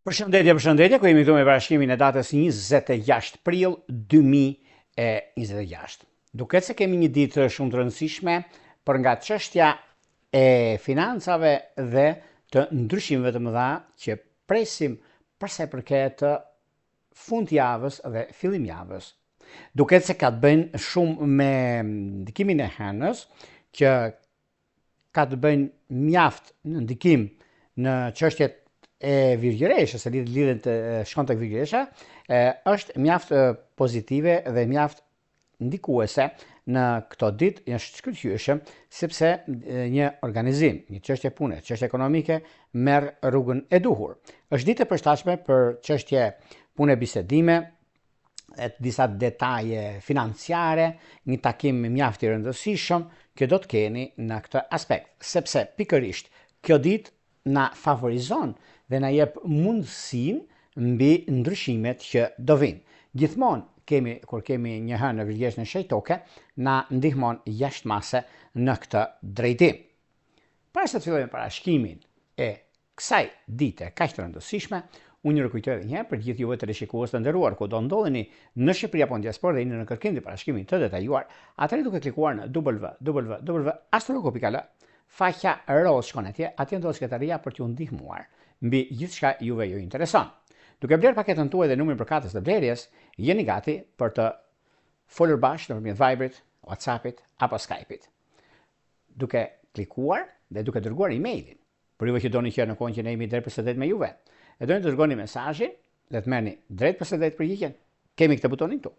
Përshëndetje, ku jemi këtu me bashkimin e datës 26 prill 2026. Duket se kemi një ditë shumë të rëndësishme për nga çështja e financave dhe të ndryshimeve të mëdha që presim për sa i përket fundjavës dhe fillimjavës. Duket se ka të bëjnë shumë me ndikimin e hënës, që ka të bëjnë mjaft në ndikim në çështjet e virgjëreshës, e lidhen të shkon tek virgjëresha, është mjaft pozitive dhe mjaft ndikuese në këto ditë. Është shkëlqyeshëm sepse një organizim, një çështje pune, çështje ekonomike merr rrugën e duhur. Është ditë e përshtatshme për çështje pune bisedime, disa detaje financiare, një takim mjaft i rëndësishëm që do të keni në këtë aspekt, sepse pikërisht kjo ditë na favorizon dhe na jep mundësinë mbi ndryshimet që do vinë. Gjithmonë kur kemi një hënë në virgjëreshën shejtoke, na ndihmon jashtëmase në këtë drejtim. Para se të fillojmë parashkimin e kësaj dite kaq të rëndësishme, unë ju rikujtoj edhe një herë për gjithë juve teleshikues të nderuar, ku do ndodheni në Shqipëri apo në diasporë dhe jeni në kërkim të parashkimit të detajuar, atëherë duke klikuar në www.astrologo.al, faqja roz shkon atje ndodhet sekretaria për t'ju ndihmuar mbi gjithçka juve ju intereson. Duke bler paketën tuaj dhe numrin për katës të blerjes, jeni gati për të folur bashkë nëpërmjet Viberit, WhatsAppit apo Skype-it. Duke klikuar dhe duke dërguar emailin. Për juve që doni që në kohën që ne jemi drejt për së drejt me juve, e doni të dërgoni mesazhin dhe të merrni drejt për së drejt përgjigjen, kemi këtë butonin këtu.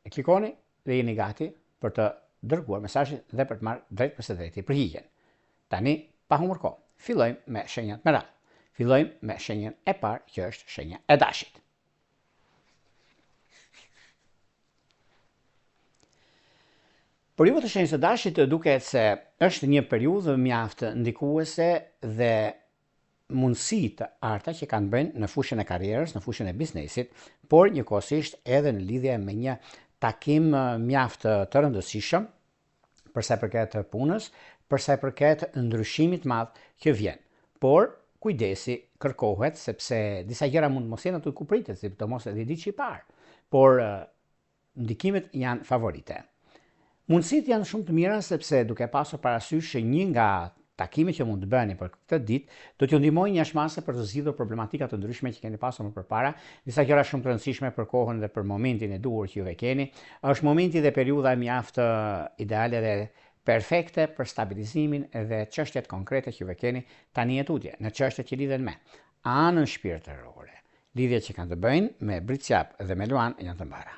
E klikoni dhe jeni gati për të dërguar mesazhin dhe për të marrë drejt për së drejti përgjigjen. Tani, pa humbur kohë, fillojmë me shenjat me radhë. Fillojmë me shenjën e parë, që është shenja e dashit. Për juve të shenjës së dashit duket se është një periudhë mjaft ndikuese dhe mundësi të arta që kanë bënë në fushën e karrierës, në fushën e biznesit, por njëkohësisht edhe në lidhje me një takim mjaft të rëndësishëm për sa i përket punës, për sa i përket ndryshimit të madh që vjen. Por kujdesi kërkohet, sepse disa gjëra mund mos jenë aty ku pritet, si do mos e di që i parë, por ndikimet janë favorite. Mundësitë janë shumë të mira, sepse duke pasur parasysh një nga takimet që mund të bëni për këtë ditë, do t'ju ndihmojnë jashtëmase për të zgjidhur problematika të ndryshme që keni pasur më përpara, disa gjëra shumë të rëndësishme për kohën dhe për momentin e duhur që ju e keni. Është momenti dhe periudha mjaft ideale dhe perfekte për stabilizimin dhe çështjet konkrete që ju keni tani e tutje, në çështjet që lidhen me anën shpirtërore. Lidhjet që kanë të bëjnë me Bricjap dhe me Luan janë të mbara.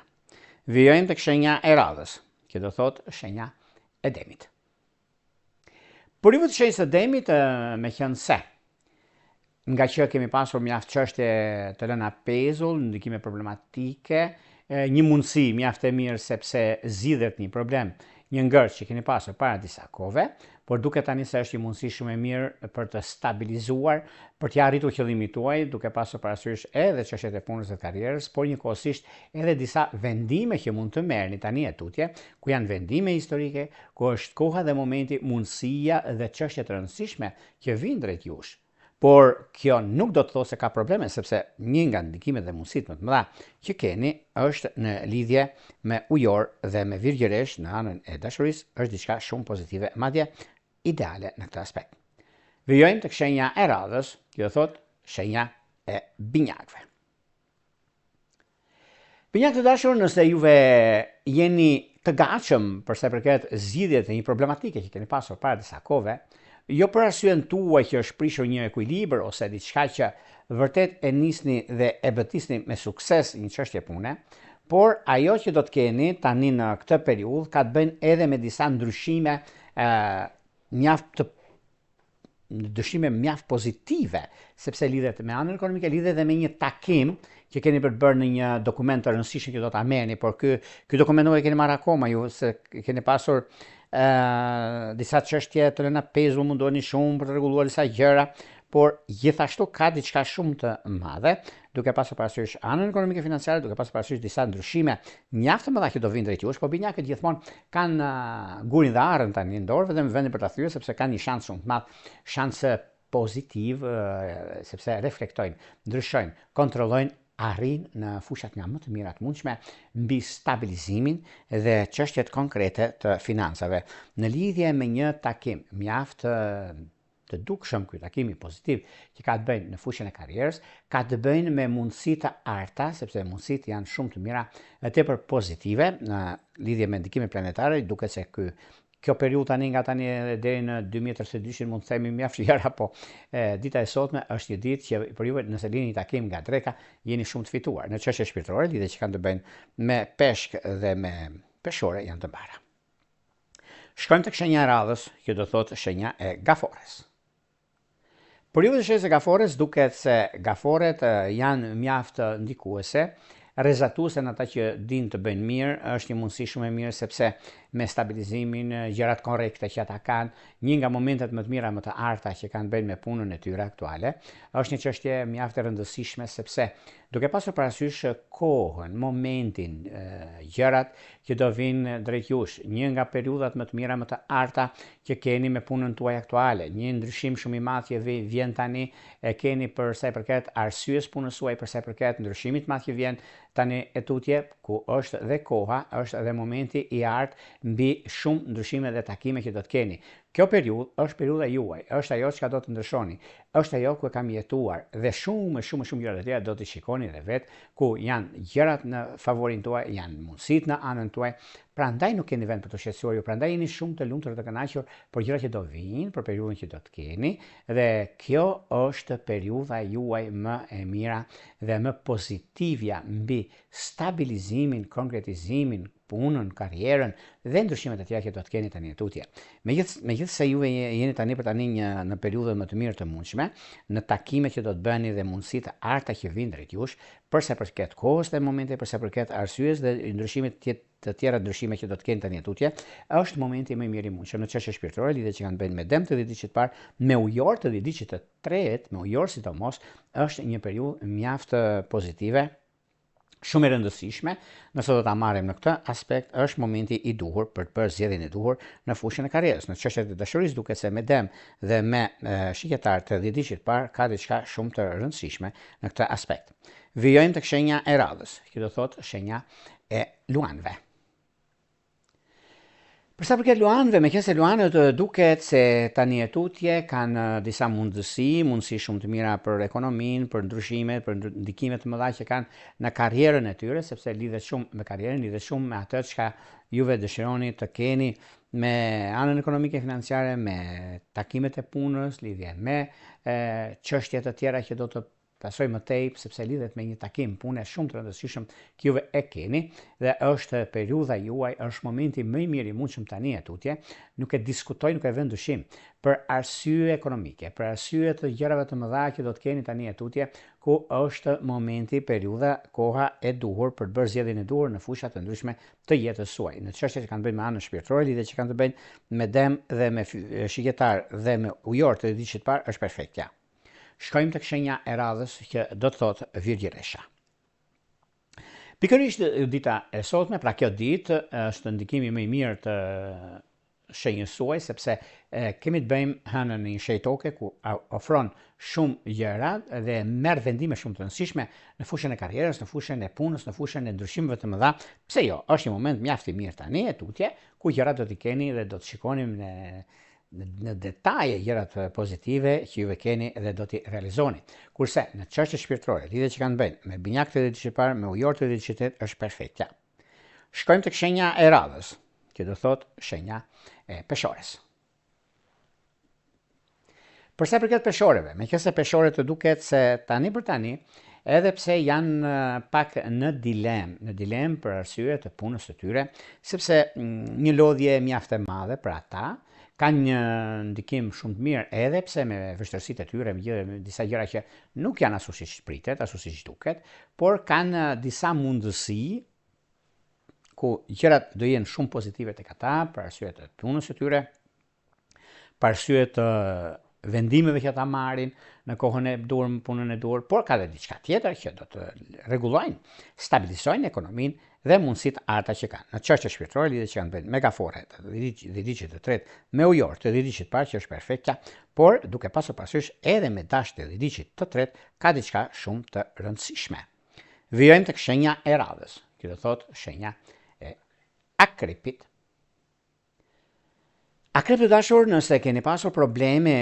Vijojmë tek shenja e radhës, që do thotë shenja e Demit. Për juve të shenjës së Demit, me qenë se nga që kemi pasur mjaft çështje të lëna pezull, ndikime problematike, një mundësi mjaft e mirë sepse zgjidhet një problem, një ngërç që keni pasur para disa kohëve, por duket tani se është një mundësi shumë e mirë për të stabilizuar, për të arritur qëllimin tuaj, duke pasur parasysh edhe çështjet e punës dhe karrierës, por njëkohësisht edhe disa vendime që mund të merrni tani e tutje, ku janë vendime historike, ku është koha dhe momenti, mundësia dhe çështje të rëndësishme që vijnë drejt jush. Por kjo nuk do të thotë se ka probleme, sepse një nga ndikimet dhe mundësitë më të mëdha që keni është në lidhje me ujor dhe me virgjëresh në anën e dashurisë, është diçka shumë pozitive, madje ideale në këtë aspekt. Vijojmë tek shenja e radhës, që do thotë shenja e binjakëve. Binjakë të dashur, nëse juve jeni të gatshëm për sa i përket zgjidhjes të një problematike që keni pasur para disa kohëve, jo për arsyen tuaj që është prishur një ekuilibër ose diçka që vërtet e nisni dhe e bëtisni me sukses një çështje pune, por ajo që do të keni tani në këtë periudhë ka të bëjnë edhe me disa ndryshime mjaft pozitive, sepse lidhet me anën ekonomike, lidhet edhe me një takim që keni për të bërë në një dokument të rëndësishëm që do ta merrni, por ky dokument nuk e keni marrë akoma ju, se keni pasur disa çështje të lëna pezull, mundoni shumë për të rregulluar disa gjëra, por gjithashtu ka diçka shumë të madhe, duke pasur parasysh anën ekonomike financiare, duke pasur parasysh disa ndryshime mjaft të mëdha që do vinë drejt jush, por binjakët gjithmonë kanë gurin dhe arrën tani në dorë dhe në vendin për ta thyer, sepse kanë një shans shumë të madh, shans pozitiv, sepse reflektojnë, ndryshojnë, kontrollojnë, arrin në fushat nga më të mirat mundshme mbi stabilizimin dhe çështjet konkrete të financave. Në lidhje me një takim mjaft të dukshëm, ky takimi pozitiv që ka të bëjnë në fushën e karrierës, ka të bëjnë me mundësi të arta, sepse mundësitë janë shumë të mira e tepër pozitive në lidhje me ndikimin planetar, duket se kjo periudhë tani nga tani deri në 2032 mund të themi mjaft gjëra, po dita e sotme është një ditë që për juve nëse lini një takim nga dreka jeni shumë të fituar. Në çështje shpirtërore, lidhje që kanë të bëjnë me peshk dhe me peshore janë të mbara. Shkojmë tek shenja e radhës, që do thotë shenja e gafores. Për juve të shenjës e gafores, duket se gaforet janë mjaft ndikuese, rrezatuese në ata që din të bëjnë mirë, është një mundësi shumë e mirë sepse me stabilizimin, gjërat korrekte që ata kanë, një nga momentet më të mira më të arta që kanë bëjnë me punën e tyre aktuale, është një çështje mjaft e rëndësishme sepse duke pasur parasysh kohën, momentin, gjërat që do vinë drejt jush, një nga periudhat më të mira më të arta që keni me punën tuaj aktuale, një ndryshim shumë i madh që vjen tani e keni për sa i përket arsyes punës suaj, për sa i përket ndryshimit madh që vjen tani e tutje, ku është dhe koha, është dhe momenti i artë mbi shumë ndryshime dhe takime që do të keni. Kjo periudhë është periudha juaj, është ajo që do të ndryshoni, është ajo ku e kam jetuar dhe shumë gjëra të tjera do të shikoni dhe vetë, ku janë gjërat në favorin tuaj, janë mundësitë në anën tuaj. Prandaj nuk keni vend për të shqetësuar ju, prandaj jeni shumë të lumtur dhe të kënaqur për gjërat që do vinë, për periudhën që do të keni, dhe kjo është periudha juaj më e mira dhe më pozitivja mbi stabilizimin, konkretizimin, punën, karrierën dhe ndryshimet e tjera që do të keni tani në tutje. Megjithëse juve jeni tani për tani në periudhën më të mirë të mundshme, në takimet që do të bëni dhe mundësitë të arta që vijnë drejt jush, për sa përket kohës dhe momente, për sa përket arsyes dhe ndryshimit të tjera ndryshime që do të keni tani në tutje, është momenti më i mirë i mundshëm në çështje shpirtërore, lidhje që kanë bënë me dëm të dhjetëdhjetit të parë, me ujor të dhjetëdhjetit të tretë, me ujor sidomos, është një periudhë mjaft pozitive, shumë e rëndësishme. Nëse do ta marrim në këtë aspekt, është momenti i duhur për të bërë zgjedhjen e duhur në fushën e karrierës. Në çështjet e dashurisë duket se me dëm dhe me shqyrtar të dhjetëdhjetit të parë ka diçka shumë të rëndësishme në këtë aspekt. Vijojmë tek shenja e radhës, që do thotë shenja e luanëve. Për sa përket luanëve, meqense luanët duket se tani e tutje kanë disa mundësi shumë të mira për ekonominë, për ndryshimet, për ndikime të mëdha që kanë në karrierën e tyre, sepse lidhet shumë me karrierën, lidhet shumë me atë çka juve dëshironi të keni me anën ekonomike financiare, me takimet e punës, lidhje me çështje të tjera që do të pasoj më tej, sepse lidhet me një takim pune shumë të rëndësishëm që juve e keni dhe është periudha juaj, është momenti më i mirë i mundshëm tani e tutje, nuk e diskutoj, nuk e vë ndryshim, për arsye ekonomike, për arsye të gjërave të mëdha që do të keni tani e tutje, ku është momenti, periudha, koha e duhur për të bërë zgjedhjen e duhur në fusha të ndryshme të jetës suaj. Në çështjet që kanë të bëjnë me anën shpirtërore, lidhje që kanë të bëjnë me dëm dhe me shqyrtar dhe me ujor të dhjetëdhjetit të parë, është perfektja. Shkojmë tek shenja e radhës që do të thotë Virgjëresha. Pikërisht dita e sotme, pra kjo ditë është ndikimi më i mirë të shenjës suaj, sepse kemi të bëjmë hënën në një shenjë toke ku ofron shumë gjëra dhe merr vendime shumë të rëndësishme në fushën e karrierës, në fushën e punës, në fushën e ndryshimeve të mëdha. Pse jo? Është një moment mjaft i mirë tani e tutje, ku gjërat do t'i keni dhe do të shikoni në detaje gjërat pozitive që juve keni dhe do t'i realizoni. Kurse në çështje shpirtërore, lidhje që kanë bëjnë me binjak të dhjetëdhjetit të parë, me ujor të dhjetëdhjetit të tretë, është perfektja. Shkojmë tek shenja e radhës, që do thotë shenja e peshores. Për sa përket peshoreve, meqense peshorët duket se tani për tani, edhe pse janë pak në dilemë për arsye të punës së tyre, sepse një lodhje mjaft e madhe për ata, kanë një ndikim shumë të mirë edhe pse me vështirësitë e tyre, me disa gjëra që nuk janë ashtu siç pritet, ashtu siç duket, por kanë disa mundësi ku gjërat do jenë shumë pozitive tek ata për arsye të punës së tyre, për arsye të vendimeve që ta marrin në kohën e dur, në punën e dur, por ka dhe diçka tjetër që do të rregullojnë, stabilizojnë ekonominë dhe mundësitë arta që kanë. Në çështje shpirtërore lidhet që kanë bën megafore të dhëdiçit të tretë me ujor të dhëdiçit të parë që është perfekta, por duke pasur parasysh edhe me dash të dhëdiçit të tretë ka diçka shumë të rëndësishme. Vijojmë tek shenja e radhës, që do thotë shenja e akrepit. Akrep të dashur, nëse keni pasur probleme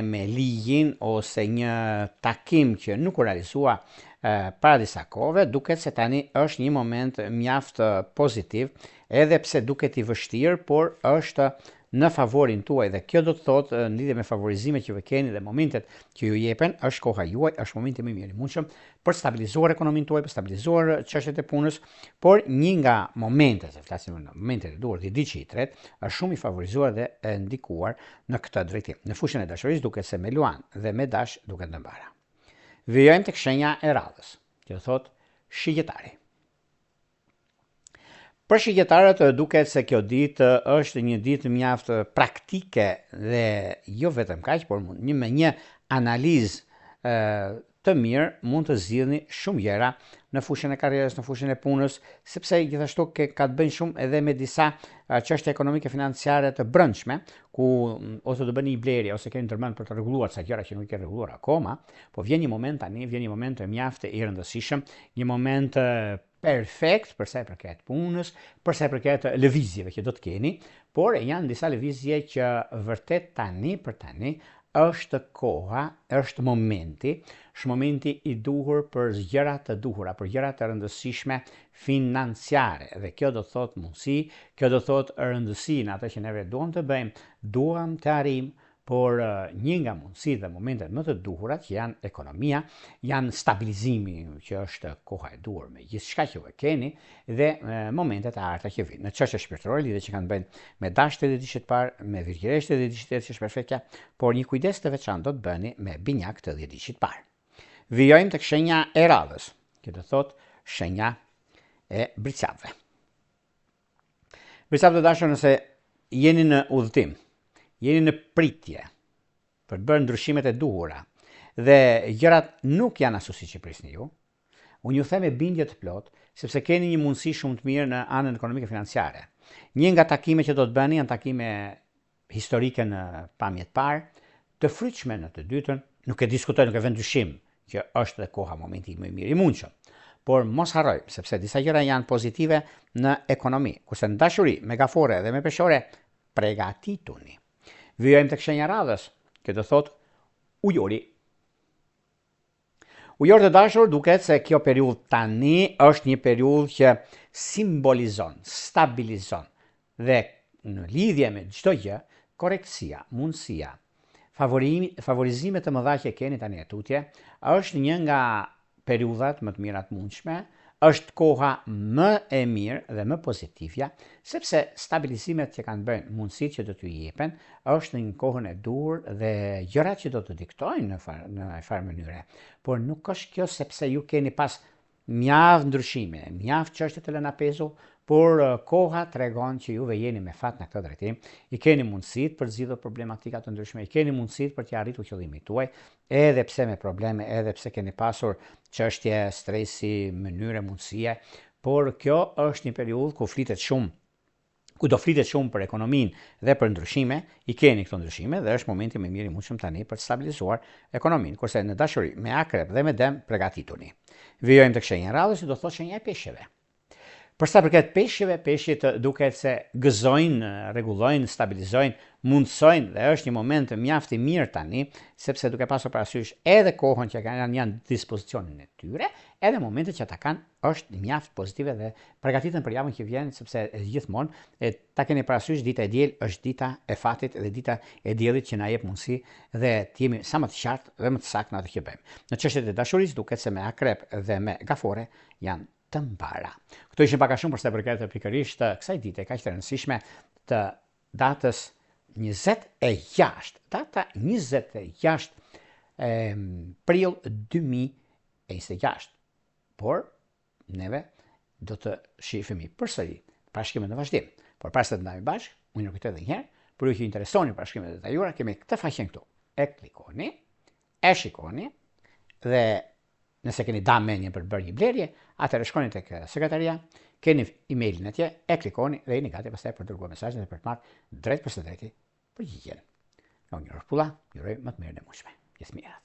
me ligjin ose një takim që nuk u realizua para disa kohëve, duket se tani është një moment mjaft pozitiv, edhe pse duket i vështirë, por është në favorin tuaj dhe kjo do të thotë në lidhje me favorizimet që keni dhe momentet që ju jepen, është koha juaj, është momenti më i mirë i mundshëm për stabilizuar ekonominë tuaj, për stabilizuar çështjet e punës, por një nga momentet, se flasim në momentet e duhur, dhëdiçi i tretë, është shumë i favorizuar dhe e ndikuar në këtë drejtim. Në fushën e dashurisë duket se me luan dhe me dash duket në mbara. Vijojmë tek shenja e radhës, që do thotë shigjetari. Për shigjetarët duket se kjo ditë është një ditë mjaft praktike dhe jo vetëm kaq, por me një analizë të mirë mund të zgjidhni shumë gjëra në fushën e karrierës, në fushën e punës, sepse gjithashtu ka të bëjë shumë edhe me disa çështje ekonomike financiare të brendshme, ku ose do bëni blerje ose keni ndërmend për të rregulluar sa gjëra që nuk janë rregulluar akoma, po vjen një moment tani, vjen një moment mjaft i rëndësishëm, një moment perfekt për sa i përket punës, për sa i përket lëvizjeve që do të keni, por janë disa lëvizje që vërtet tani për tani është koha, është momenti i duhur për gjëra të duhura, për gjëra të rëndësishme financiare. Dhe kjo do të thotë mundësi, kjo do të thotë rëndësi në atë që neve duam të bëjmë, duam të arrijmë, por një nga mundësitë dhe momentet më të duhura që janë ekonomia, janë stabilizimi që është koha e duhur me gjithçka që keni dhe momentet e arta që vijnë. Në çështje shpirtërore lidhet që kanë bëjnë me dash të dhëdiçit të parë, me virgjëresht të dhëdiçit të tretë që është perfektja, por një kujdes të veçantë do të bëni me binjak të dhëdiçit të parë. Vijojmë tek shenja e radhës, që do thotë shenja e bricavëve. Bricavët e dashur, nëse jeni në udhëtim, jeni në pritje për të bërë ndryshimet e duhura dhe gjërat nuk janë ashtu siç i prisni ju, unë ju them me bindje të plot, sepse keni një mundësi shumë të mirë në anën ekonomike financiare. Një nga takimet që do të bëni janë takime historike në pamje të parë, të frytshme në të dytën, nuk e diskutoj, nuk e vend dyshim që është dhe koha, momenti më i mirë i mundshëm. Por mos harrojmë, sepse disa gjëra janë pozitive në ekonomi, kurse në dashuri, me gafore dhe me peshore, pregatituni. Vijojmë tek shenja radhës, që do thotë ujori. Ujor të dashur, duket se kjo periudhë tani është një periudhë që simbolizon, stabilizon dhe në lidhje me çdo gjë, korrektësia, mundësia, favorizimet të mëdha që keni tani e tutje, është një nga periudhat më të mira të mundshme, është koha më e mirë dhe më pozitivja, sepse stabilizimet që kanë bërë, mundësitë që do t'ju jepen, është në kohën e dur dhe gjërat që do të diktojnë në farë mënyre. Por nuk është kjo sepse ju keni pas mjaft ndryshime, mjaft çështje të lëna pezu, por koha tregon që juve jeni me fat në këtë drejtim, i keni mundësitë për zgjidhur problematika të ndryshme, i keni mundësitë për të arritur qëllimin tuaj, edhe pse me probleme, edhe pse keni pasur çështje stresi, mënyre, mundësie, por kjo është një periudhë ku do flitet shumë për ekonominë dhe për ndryshime, i keni këto ndryshime dhe është momenti më i mirë i mundshëm tani për të stabilizuar ekonominë, kurse në dashuri me akrep dhe me dëm përgatituni. Vijojmë tek shenja e radhës, që do thotë shenja e peshqeve. Për sa përket peshqeve, peshqit duket se gëzojnë, rregullojnë, stabilizojnë, mundsojnë dhe është një moment mjaft i mirë tani, sepse duke pasur parasysh edhe kohën që janë dispozicionin e tyre, edhe momentet që ata kanë është mjaft pozitive dhe përgatiten për javën që vjen, sepse gjithmonë ta keni parasysh dita e diel është dita e fatit dhe dita e diellit që na jep mundësi dhe të jemi sa më të qartë dhe më të saktë në atë që bëjmë. Në çështjet e dashurisë duket se me akrep dhe me gafore janë të mbara. Këto ishin pak a shumë për sa i përket pikërisht kësaj dite kaq të rëndësishme të datës 26, data 26 prill 2026. Por neve do të shihemi përsëri bashkimet në vazhdim. Por para se të ndajmë bashkë, unë ju kujtoj edhe një herë, për ju që interesoni bashkimet e detyruara, kemi këtë faqen këtu. e klikoni, e shikoni, dhe nëse keni da menje për bërë një blerje, atëherë shkoni tek sekretaria, keni emailin atje, e klikoni dhe jeni gati pastaj për dërguar mesazhet dhe për të marrë drejt për së drejti përgjigjen. Nga unë Njërë Pulla, juroj më të mirën e mundshme. Gjithë mirë.